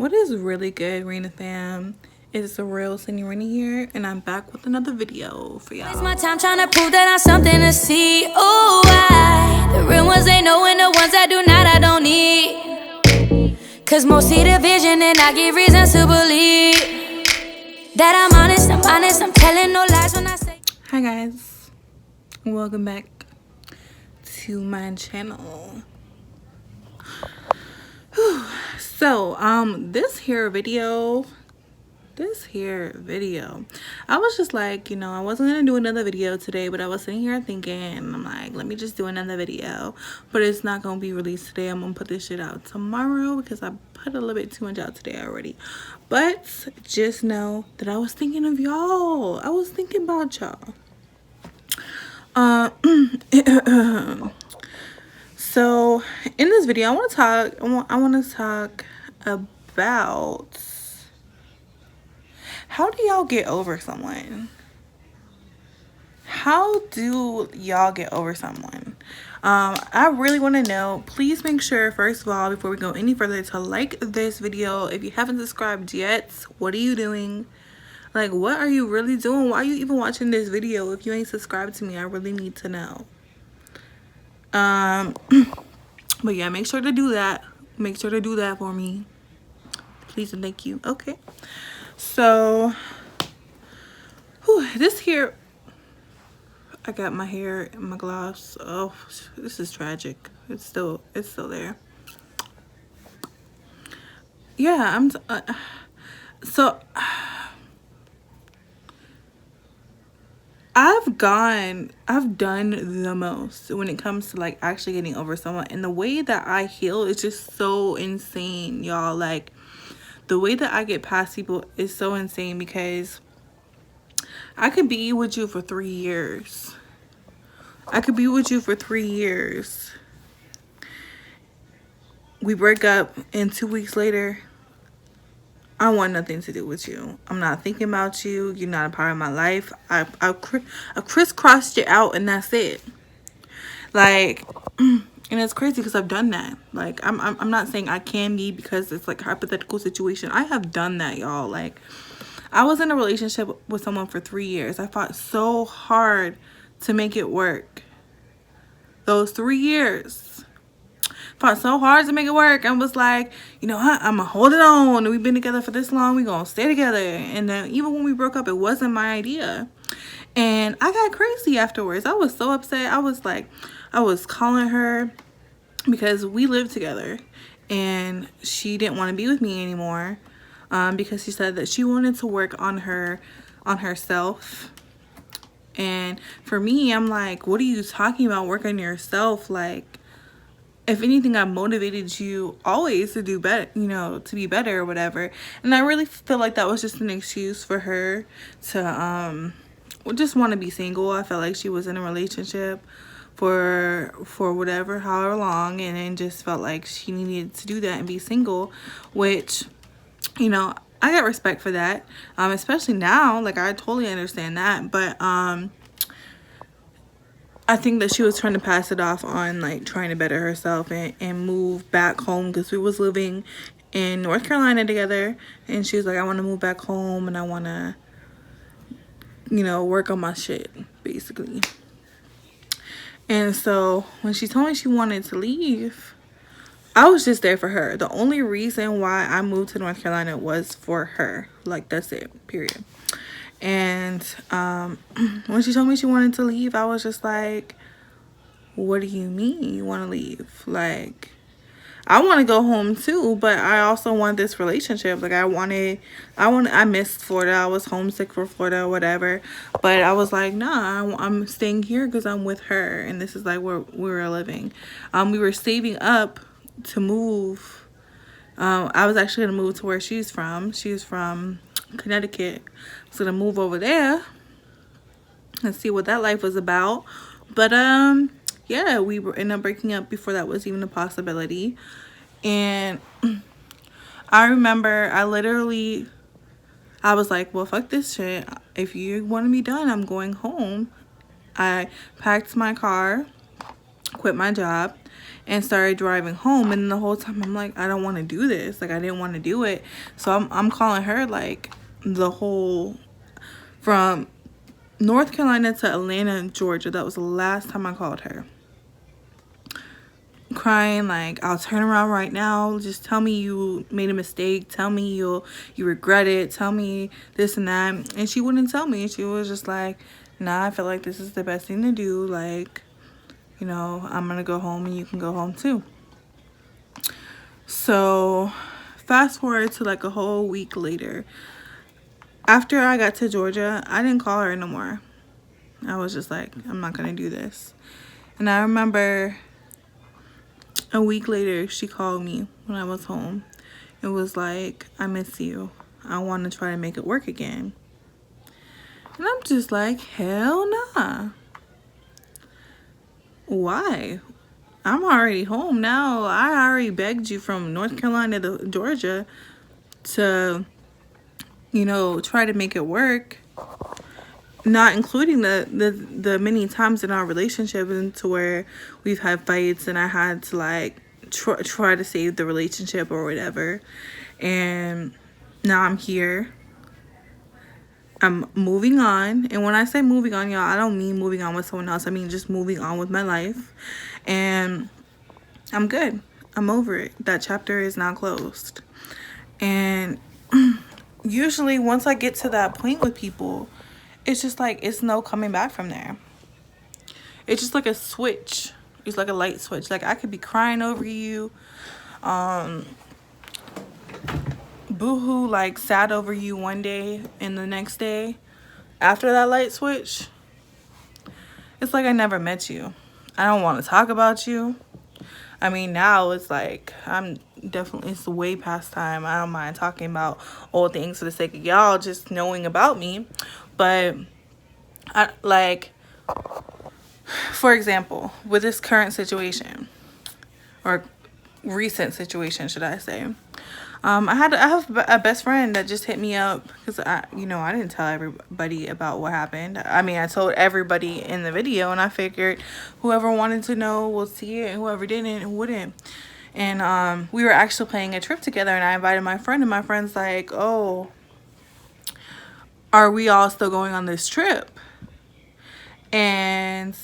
What is really good, Rena fam? It's TheRealsignorina here, and I'm back with another video for y'all. Waste my time trying to prove that I'm something to see. Oh, why? The real ones ain't knowing the ones that do not, I don't need. Cause most see the vision and I give reasons to believe that I'm honest, I'm telling no lies when I say. Hi guys, welcome back to my channel. Whew. So this here video, I was just like, I wasn't gonna do another video today, but I was sitting here thinking, I'm like, let me just do another video, but it's not gonna be released today. I'm gonna put this shit out tomorrow because I put a little bit too much out today already. But just know that I was thinking of y'all. I was thinking about y'all. So in this video, I want to talk about how do y'all get over someone? How do y'all get over someone? I really want to know. Please make sure, first of all, before we go any further, to like this video. If you haven't subscribed yet, what are you doing? Like, what are you really doing? Why are you even watching this video if you ain't subscribed to me? I really need to know. But yeah, make sure to do that. Make sure to do that for me, please and thank you. Okay, so this here, I got my hair and my gloves. Oh, this is tragic. It's still there. Yeah, I've done the most when it comes to like actually getting over someone, and the way that I heal is just so insane, y'all. Like, the way that I get past people is so insane because I could be with you for 3 years. We break up, and 2 weeks later, I want nothing to do with you. I'm not thinking about you. You're not a part of my life. I crisscrossed you out, and that's it. Like, and it's crazy because I've done that. Like, I'm not saying I can be, because it's like a hypothetical situation. I have done that, y'all. Like, I was in a relationship with someone for 3 years. I fought so hard to make it work. Those 3 years. Fought so hard to make it work, and was like, you know what, I'm gonna hold it on. We've been together for this long, we gonna stay together. And then even when we broke up, it wasn't my idea. And I got crazy afterwards. I was so upset. I was calling her because we lived together, and she didn't want to be with me anymore, because she said that she wanted to work on herself. And for me, I'm like, what are you talking about, work on yourself? Like, if anything, I motivated you always to do better, to be better or whatever. And I really feel like that was just an excuse for her to just want to be single. I felt like she was in a relationship for whatever, however long, and then just felt like she needed to do that and be single, which, I got respect for that, especially now. Like, I totally understand that. But I think that she was trying to pass it off on like trying to better herself and move back home, because we was living in North Carolina together, and she was like, I want to move back home, and I want to, work on my shit, basically. And so when she told me she wanted to leave, I was just there for her. The only reason why I moved to North Carolina was for her. Like, that's it, period. And when she told me she wanted to leave, I was just like, what do you mean you want to leave? Like, I want to go home too, but I also want this relationship. Like, I missed Florida. I was homesick for Florida or whatever. But I was like, nah, I'm staying here because I'm with her, and this is like where we were living. We were saving up to move. I was actually going to move to where she's from. She's from Connecticut. I was going to move over there and see what that life was about. But yeah, we were ended up breaking up before that was even a possibility. And I remember I was like, well, fuck this shit. If you want to be done, I'm going home. I packed my car, quit my job and started driving home. And the whole time I'm like, I don't want to do this. Like, I didn't want to do it. So I'm calling her like the whole, from North Carolina to Atlanta, Georgia. That was the last time I called her. Crying like, I'll turn around right now. Just tell me you made a mistake. Tell me you regret it. Tell me this and that. And she wouldn't tell me. She was just like, nah, I feel like this is the best thing to do. Like, you know, I'm gonna go home and you can go home too. So fast forward to like a whole week later. After I got to Georgia, I didn't call her no more. I was just like, I'm not gonna do this. And I remember a week later, she called me when I was home. It was like, I miss you. I want to try to make it work again. And I'm just like, hell nah. Why? I'm already home now. I already begged you from North Carolina to Georgia to, you know, try to make it work. Not including the many times in our relationship into where we've had fights and I had to like try to save the relationship or whatever. And now I'm here. I'm moving on. And when I say moving on, y'all, I don't mean moving on with someone else. I mean just moving on with my life. And I'm good. I'm over it. That chapter is now closed. And usually once I get to that point with people, it's just like, it's no coming back from there. It's just like a switch. It's like a light switch. Like, I could be crying over you, boohoo, like sad over you one day, and the next day after that light switch, it's like I never met you. I don't want to talk about you. I mean, now it's like, it's way past time. I don't mind talking about old things for the sake of y'all just knowing about me. But for example, with this current situation, or recent situation, should I say, I have a best friend that just hit me up because I didn't tell everybody about what happened. I mean, I told everybody in the video, and I figured whoever wanted to know will see it, and whoever didn't wouldn't. And we were actually planning a trip together, and I invited my friend, and my friend's like, "Oh, are we all still going on this trip?" And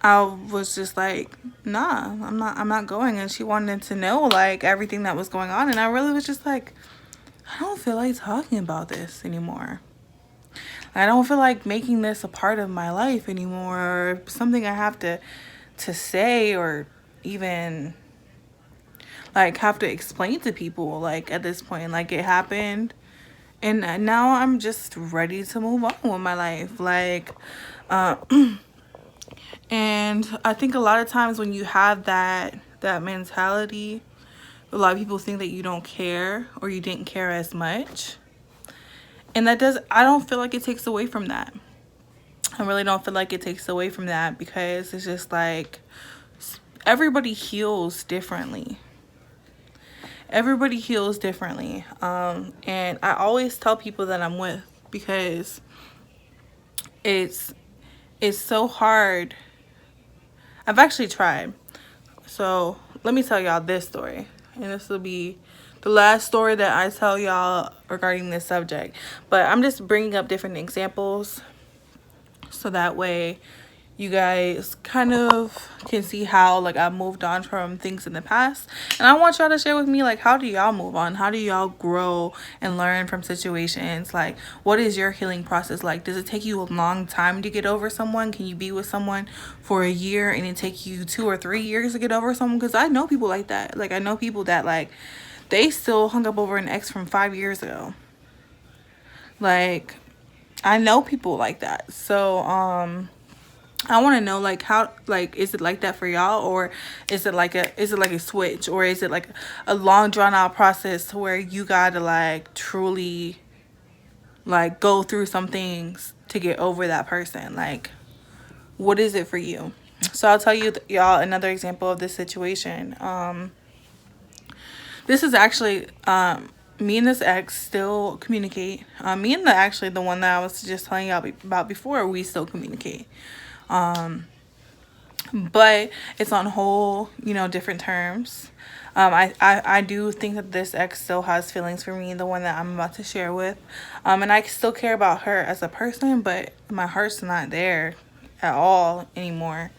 I was just like, nah, I'm not going. And she wanted to know like everything that was going on. And I really was just like, I don't feel like talking about this anymore. I don't feel like making this a part of my life anymore, or something I have to say, or even like have to explain to people. Like, at this point, like, it happened, and now I'm just ready to move on with my life. Like, and I think a lot of times when you have that mentality, a lot of people think that you don't care, or you didn't care as much. And I don't feel like it takes away from that. I really don't feel like it takes away from that, because it's just like, everybody heals differently. Everybody heals differently. And I always tell people that I'm with, because it's so hard. I've actually tried. So let me tell y'all this story, and this will be the last story that I tell y'all regarding this subject. But I'm just bringing up different examples so that way you guys kind of can see how like I've moved on from things in the past. And I want y'all to share with me, like, how do y'all move on? How do y'all grow and learn from situations? Like, what is your healing process like? Does it take you a long time to get over someone? Can you be with someone for a year and it take you 2 or 3 years to get over someone? Because I know people like that. Like, I know people that like they still hung up over an ex from 5 years ago. Like, I know people like that. So I want to know, like, how, like, is it like that for y'all, or is it like a switch, or is it like a long drawn out process to where you gotta like truly like go through some things to get over that person? Like, what is it for you? So I'll tell you y'all another example of this situation. This is actually me and this ex still communicate. Me and the one that I was just telling y'all about before, we still communicate. but it's on whole, different terms. I do think that this ex still has feelings for me, the one that I'm about to share with. And I still care about her as a person, but my heart's not there at all anymore.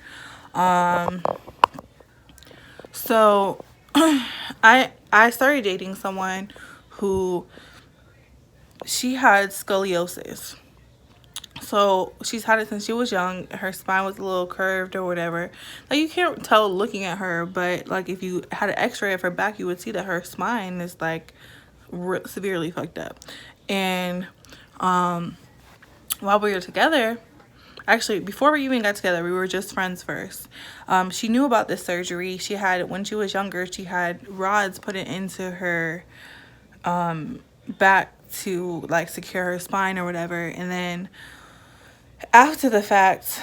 Um, so I started dating someone who, she had scoliosis. So she's had it since she was young. Her spine was a little curved or whatever. Like, you can't tell looking at her, but like if you had an X-ray of her back, you would see that her spine is like severely fucked up. And while we were together, actually before we even got together, we were just friends first. She knew about this surgery. She had, when she was younger, she had rods put into her back to like secure her spine or whatever. And then after the fact,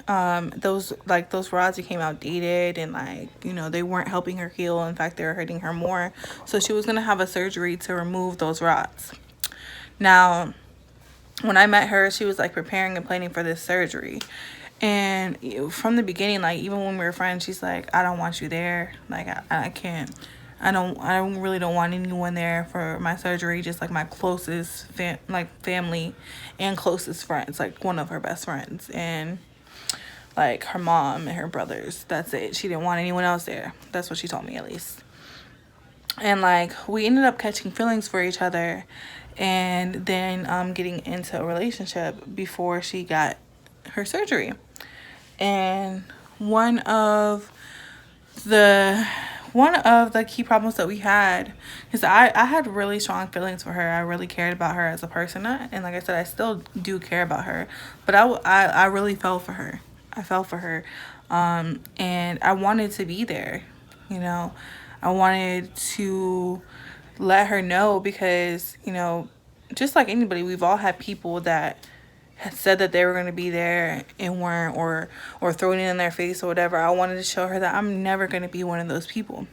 those rods became outdated, and they weren't helping her heal. In fact, they were hurting her more. So she was gonna have a surgery to remove those rods. Now, when I met her, she was like preparing and planning for this surgery. And from the beginning, like even when we were friends, she's like, I don't want you there. Like I can't. I really don't want anyone there for my surgery. Just like my closest family and closest friends, like one of her best friends, and like her mom and her brothers. That's it. She didn't want anyone else there. That's what she told me, at least. And like we ended up catching feelings for each other, and then getting into a relationship before she got her surgery. And one of the key problems that we had is I had really strong feelings for her. I really cared about her as a person, and like I said, I still do care about her, but I really fell for her. I fell for her, and I wanted to be there. I wanted to let her know, because just like anybody, we've all had people that had said that they were going to be there and weren't, or throwing it in their face or whatever. I wanted to show her that I'm never going to be one of those people.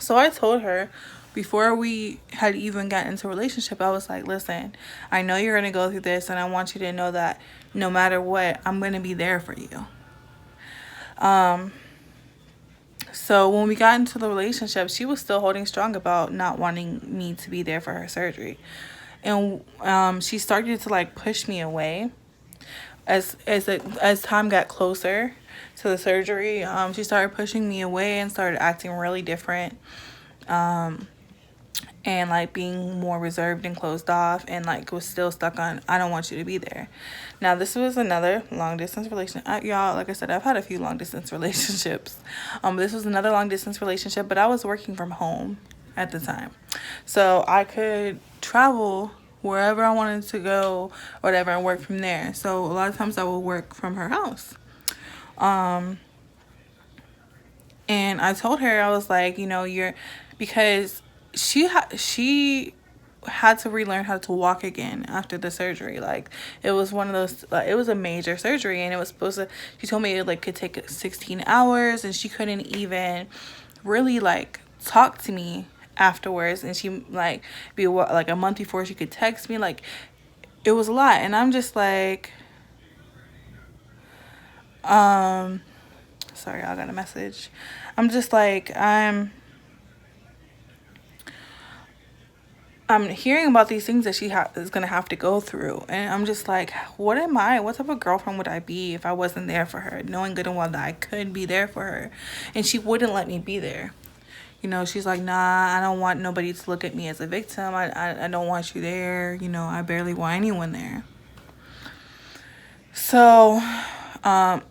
So I told her before we had even gotten into a relationship, I was like, listen, I know you're going to go through this, and I want you to know that no matter what, I'm going to be there for you. So when we got into the relationship, she was still holding strong about not wanting me to be there for her surgery. And she started to like push me away as time got closer to the surgery. She started pushing me away and started acting really different, and like being more reserved and closed off, and like was still stuck on, I don't want you to be there. Now this was another long distance relationship. Y'all, like I said, I've had a few long distance relationships. This was another long distance relationship, but I was working from home at the time, so I could travel wherever I wanted to go or whatever and work from there. So a lot of times I would work from her house. And I told her, I was like, because she had to relearn how to walk again after the surgery. Like, it was one of those, it was a major surgery, and it was supposed to, she told me it like could take 16 hours, and she couldn't even really like talk to me afterwards. And she like be like a month before she could text me. Like, it was a lot. And I'm just like, sorry, I got a message. I'm just like, I'm hearing about these things that she is going to have to go through. And I'm just like, what type of girlfriend would I be if I wasn't there for her, knowing good and well that I could be there for her? And she wouldn't let me be there. She's like, nah, I don't want nobody to look at me as a victim. I don't want you there. I barely want anyone there. So, it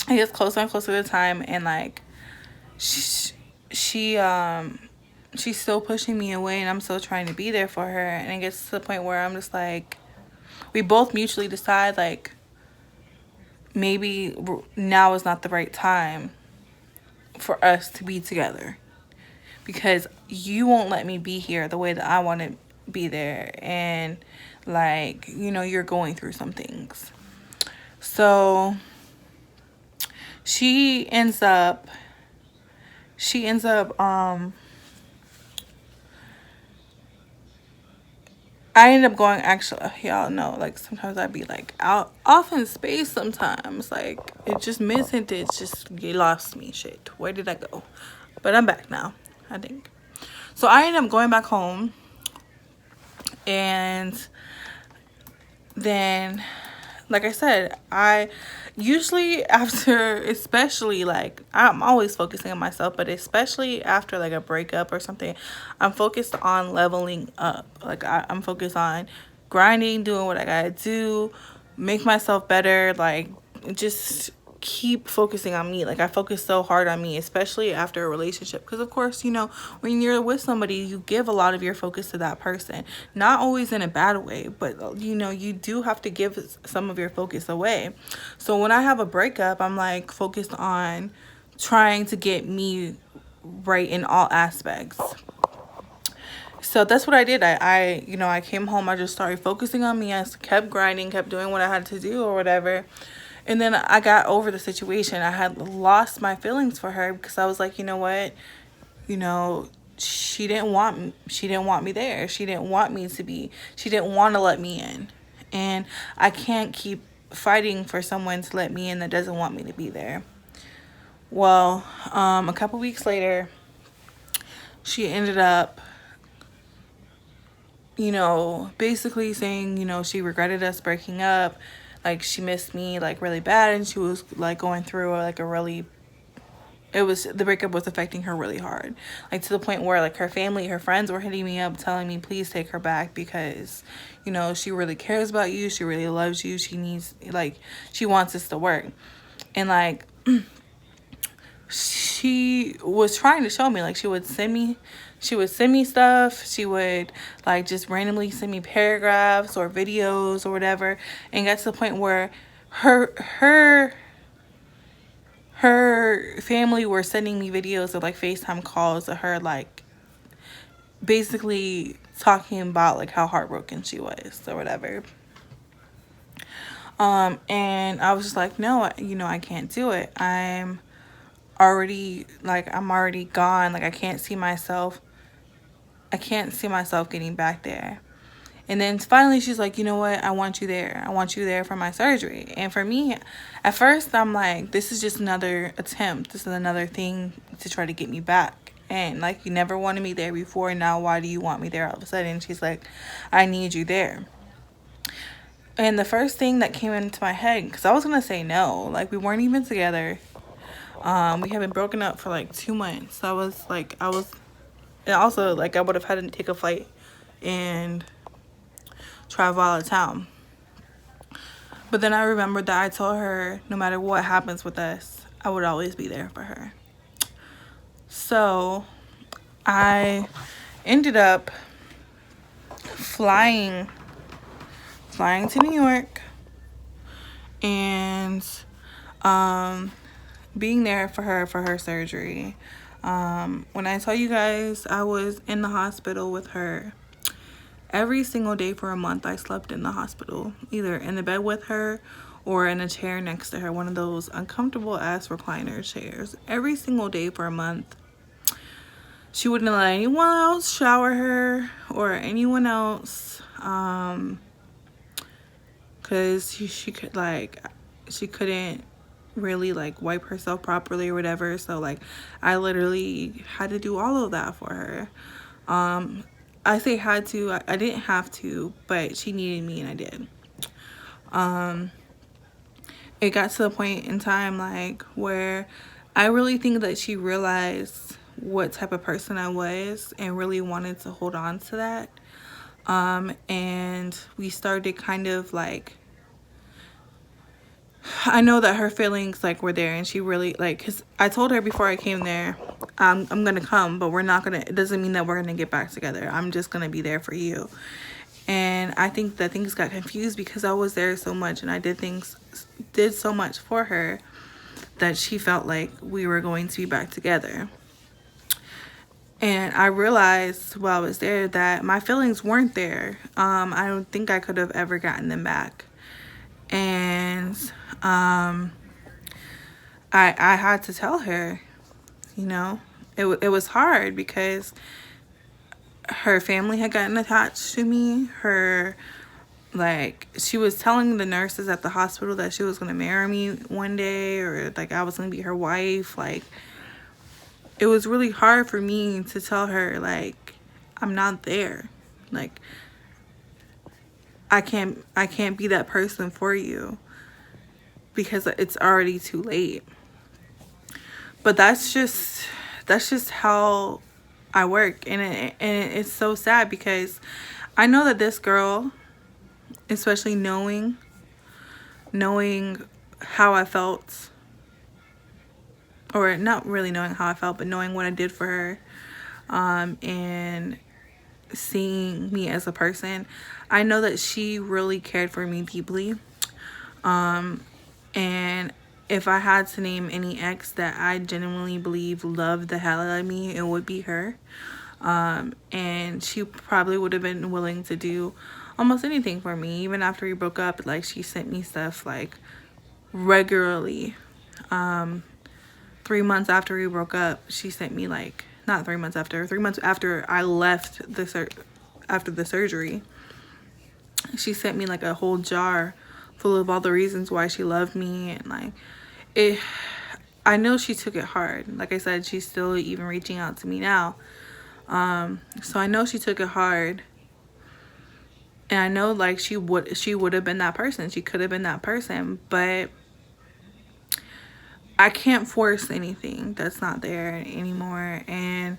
gets closer and closer to the time, and like, she's still pushing me away, and I'm still trying to be there for her. And it gets to the point where I'm just like, we both mutually decide like, maybe now is not the right time for us to be together, because you won't let me be here the way that I want to be there, and like, you're going through some things. So she ends up I ended up going, actually, y'all know, like, sometimes I'd be, like, out, off in space sometimes. Like, it just missing it. Just, you lost me, shit. Where did I go? But I'm back now, I think. So I ended up going back home. And then, like I said, I usually after, especially, like, I'm always focusing on myself, but especially after like a breakup or something, I'm focused on leveling up. Like, I'm focused on grinding, doing what I gotta do, make myself better, like, just keep focusing on me. Like, I focus so hard on me, especially after a relationship, because of course, you know, when you're with somebody, you give a lot of your focus to that person, not always in a bad way, but you know, you do have to give some of your focus away. So when I have a breakup, I'm like focused on trying to get me right in all aspects. So that's what I did. You know, I came home, I just started focusing on me. I kept grinding, kept doing what I had to do or whatever. And then I got over the situation. I had lost my feelings for her because I was like, you know what? You know, she didn't want me there. She didn't want me to be, she didn't want to let me in. And I can't keep fighting for someone to let me in that doesn't want me to be there. Well, a couple weeks later, she ended up, you know, basically saying, you know, she regretted us breaking up. Like, she missed me, like, really bad. And she was, like, going through, like, a really, the breakup was affecting her really hard. Like, to the point where, like, her family, her friends were hitting me up telling me, please take her back because, you know, she really cares about you. She really loves you. She needs, like, she wants this to work. And, like, she was trying to show me, like, she would send me stuff. She would, like, just randomly send me paragraphs or videos or whatever, and got to the point where her family were sending me videos of, like, FaceTime calls of her, like, basically talking about, like, how heartbroken she was or whatever. And I was just like, no, you know, I can't do it. I'm already gone. Like, I can't see myself getting back there. And then finally she's like, you know what? I want you there. I want you there for my surgery. And for me, at first I'm like, this is just another attempt. This is another thing to try to get me back. And, like, you never wanted me there before. Now why do you want me there all of a sudden? She's like, I need you there. And the first thing that came into my head, because I was going to say no. Like, we weren't even together. We had been broken up for like 2 months. And also, like, I would have had to take a flight and travel out of town. But then I remembered that I told her no matter what happens with us, I would always be there for her. So I ended up flying to New York and being there for her surgery. When I tell you guys, I was in the hospital with her every single day for a month. I slept in the hospital, either in the bed with her or in a chair next to her, one of those uncomfortable ass recliner chairs, every single day for a month. She wouldn't let anyone else shower her or anyone else, because she couldn't really, like, wipe herself properly or whatever. So, like, I literally had to do all of that for her. I say had to, I didn't have to, but she needed me and I did. It got to the point in time, like, where I really think that she realized what type of person I was and really wanted to hold on to that. And we started kind of, like, I know that her feelings, like, were there, and she really, like, because I told her before I came there, I'm gonna come, but it doesn't mean that we're gonna get back together. I'm just gonna be there for you. And I think that things got confused because I was there so much and I did so much for her that she felt like we were going to be back together. And I realized while I was there that my feelings weren't there. I don't think I could have ever gotten them back. And I had to tell her, you know, it was hard because her family had gotten attached to me. Like, she was telling the nurses at the hospital that she was going to marry me one day, or like I was going to be her wife. Like, it was really hard for me to tell her, like, I'm not there. Like, I can't be that person for you because it's already too late. But that's just how I work, and it's so sad because I know that this girl, especially knowing how I felt, or not really knowing how I felt, but knowing what I did for her, and seeing me as a person, I know that she really cared for me deeply. And if I had to name any ex that I genuinely believe loved the hell out of me, it would be her. And she probably would have been willing to do almost anything for me, even after we broke up. Like, she sent me stuff like regularly. 3 months after we broke up, she sent me, like, not 3 months after, 3 months after I left after the surgery, she sent me like a whole jar full of all the reasons why she loved me. And like, I know she took it hard. Like I said, she's still even reaching out to me now. So I know she took it hard. And I know, like, she would have been that person. She could have been that person, but I can't force anything that's not there anymore. And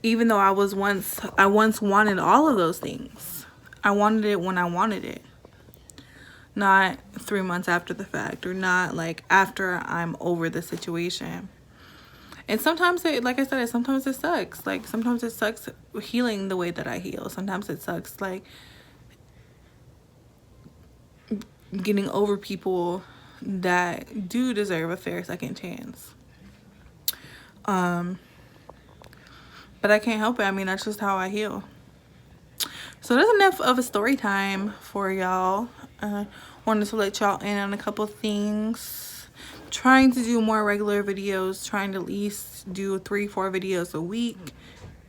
even though I once wanted all of those things, I wanted it when I wanted it. Not 3 months after the fact, or not like after I'm over the situation. And sometimes like I said, sometimes it sucks. Like, sometimes it sucks healing the way that I heal. Sometimes it sucks, like, getting over people that do deserve a fair second chance. But I can't help it. I mean, that's just how I heal. So that's enough of a story time for y'all. Wanted to let y'all in on a couple things. Trying to do more regular videos, trying to at least do 3-4 videos a week,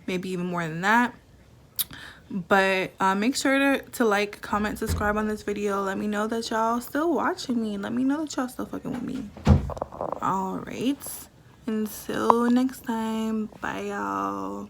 maybe even more than that. But make sure to like, comment, subscribe on this video. Let me know that y'all still watching me. Let me know that y'all still fucking with me. All right, until next time, bye y'all.